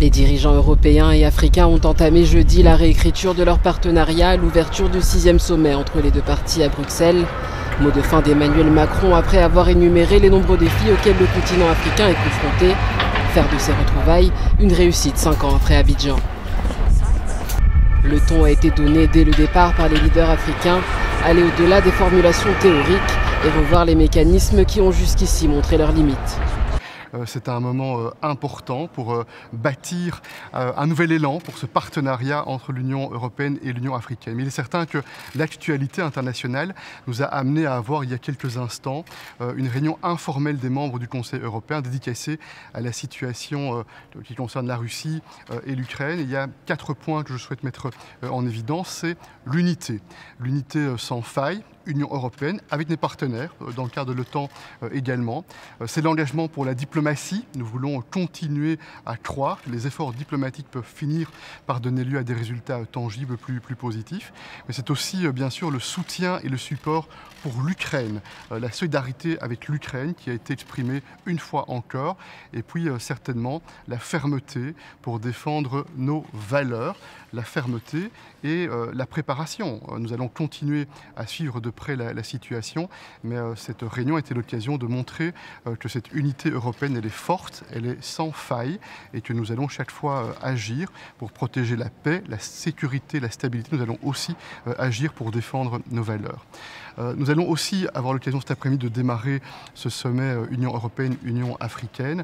Les dirigeants européens et africains ont entamé jeudi la réécriture de leur partenariat à l'ouverture du 6e sommet entre les deux parties à Bruxelles. Mot de fin d'Emmanuel Macron après avoir énuméré les nombreux défis auxquels le continent africain est confronté. Faire de ces retrouvailles une réussite 5 ans après Abidjan. Le ton a été donné dès le départ par les leaders africains, aller au-delà des formulations théoriques et revoir les mécanismes qui ont jusqu'ici montré leurs limites. C'est un moment important pour bâtir un nouvel élan pour ce partenariat entre l'Union européenne et l'Union africaine. Mais il est certain que l'actualité internationale nous a amené à avoir il y a quelques instants une réunion informelle des membres du Conseil européen dédicacée à la situation qui concerne la Russie et l'Ukraine. Il y a 4 points que je souhaite mettre en évidence. C'est l'unité. L'unité sans faille. Union européenne, avec des partenaires, dans le cadre de l'OTAN également. C'est l'engagement pour la diplomatie. Nous voulons continuer à croire que les efforts diplomatiques peuvent finir par donner lieu à des résultats tangibles plus positifs. Mais c'est aussi, bien sûr, le soutien et le support pour l'Ukraine, la solidarité avec l'Ukraine qui a été exprimée une fois encore, et puis certainement la fermeté pour défendre nos valeurs, la fermeté et la préparation. Nous allons continuer à suivre de près la situation, mais cette réunion a été l'occasion de montrer que cette unité européenne, elle est forte, elle est sans faille, et que nous allons chaque fois agir pour protéger la paix, la sécurité, la stabilité. Nous allons aussi agir pour défendre nos valeurs. Nous allons aussi avoir l'occasion cet après-midi de démarrer ce sommet Union européenne-Union africaine.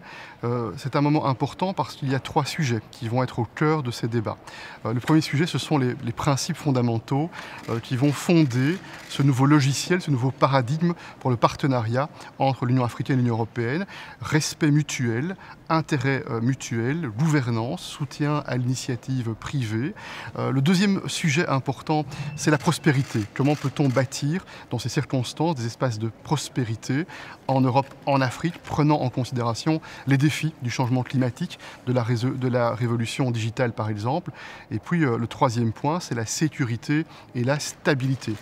C'est un moment important parce qu'il y a 3 sujets qui vont être au cœur de ces débats. Le premier sujet, ce sont les principes fondamentaux qui vont fonder ce nouveau logiciel, ce nouveau paradigme pour le partenariat entre l'Union africaine et l'Union européenne. Respect mutuel, intérêt mutuel, gouvernance, soutien à l'initiative privée. Le deuxième sujet important, c'est la prospérité. Comment peut-on bâtir dans ces circonstances des espaces de prospérité en Europe, en Afrique, prenant en considération les défis du changement climatique, de la révolution digitale par exemple. Et puis le troisième point, c'est la sécurité et la stabilité.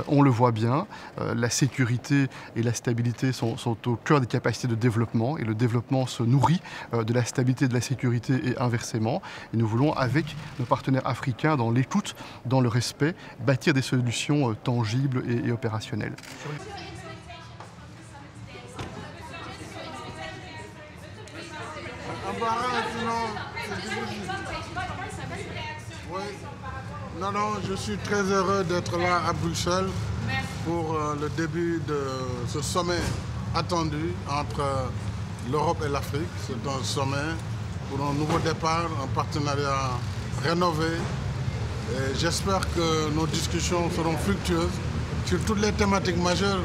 On le voit bien, la sécurité et la stabilité sont au cœur des capacités de développement, et le développement se nourrit de la stabilité et de la sécurité et inversement. Et nous voulons, avec nos partenaires africains, dans l'écoute, dans le respect, bâtir des solutions tangibles et opérationnelles. Non, je suis très heureux d'être là à Bruxelles pour le début de ce sommet attendu entre l'Europe et l'Afrique. C'est un sommet pour un nouveau départ, un partenariat rénové. J'espère que nos discussions seront fructueuses sur toutes les thématiques majeures,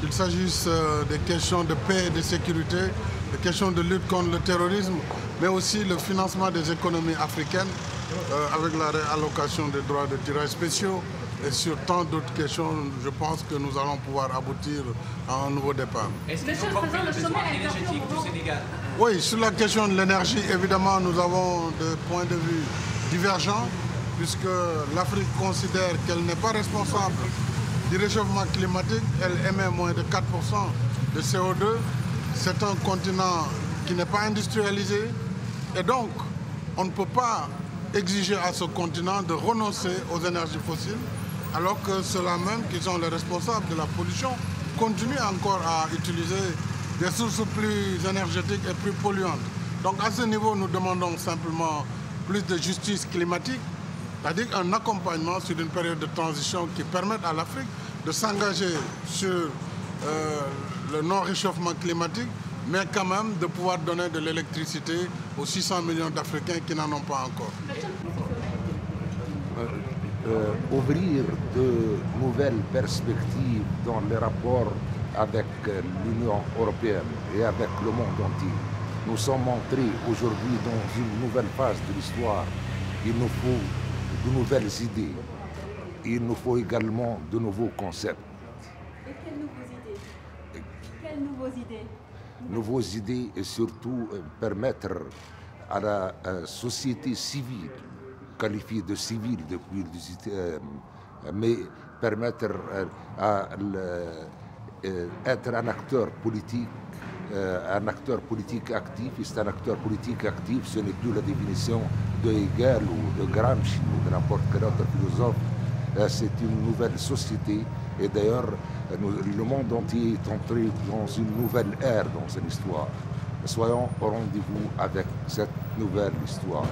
qu'il s'agisse des questions de paix et de sécurité, des questions de lutte contre le terrorisme, mais aussi le financement des économies africaines avec la réallocation des droits de tirage spéciaux et sur tant d'autres questions. Je pense que nous allons pouvoir aboutir à un nouveau départ. Est-ce que vous comprenez le sommet énergétique du Sénégal? Oui, sur la question de l'énergie, évidemment, nous avons des points de vue divergents, puisque l'Afrique considère qu'elle n'est pas responsable du réchauffement climatique. Elle émet moins de 4% de CO2. C'est un continent qui n'est pas industrialisé. Et donc, on ne peut pas exiger à ce continent de renoncer aux énergies fossiles, alors que ceux-là même qui sont les responsables de la pollution continuent encore à utiliser des sources plus énergétiques et plus polluantes. Donc à ce niveau, nous demandons simplement plus de justice climatique, c'est-à-dire un accompagnement sur une période de transition qui permette à l'Afrique de s'engager sur le non-réchauffement climatique, mais quand même de pouvoir donner de l'électricité aux 600 millions d'Africains qui n'en ont pas encore. Ouvrir de nouvelles perspectives dans les rapports avec l'Union européenne et avec le monde entier. Nous sommes entrés aujourd'hui dans une nouvelle phase de l'histoire. Il nous faut de nouvelles idées. Il nous faut également de nouveaux concepts. Et quelles nouvelles idées? Nouveaux idées et surtout permettre à la société civile, qualifiée de civile depuis mais permettre à être un acteur politique un acteur politique actif, et c'est un acteur politique actif, ce n'est plus la définition de Hegel ou de Gramsci ou de n'importe quel autre philosophe, c'est une nouvelle société, et d'ailleurs le monde entier est entré dans une nouvelle ère dans son histoire. Soyons au rendez-vous avec cette nouvelle histoire.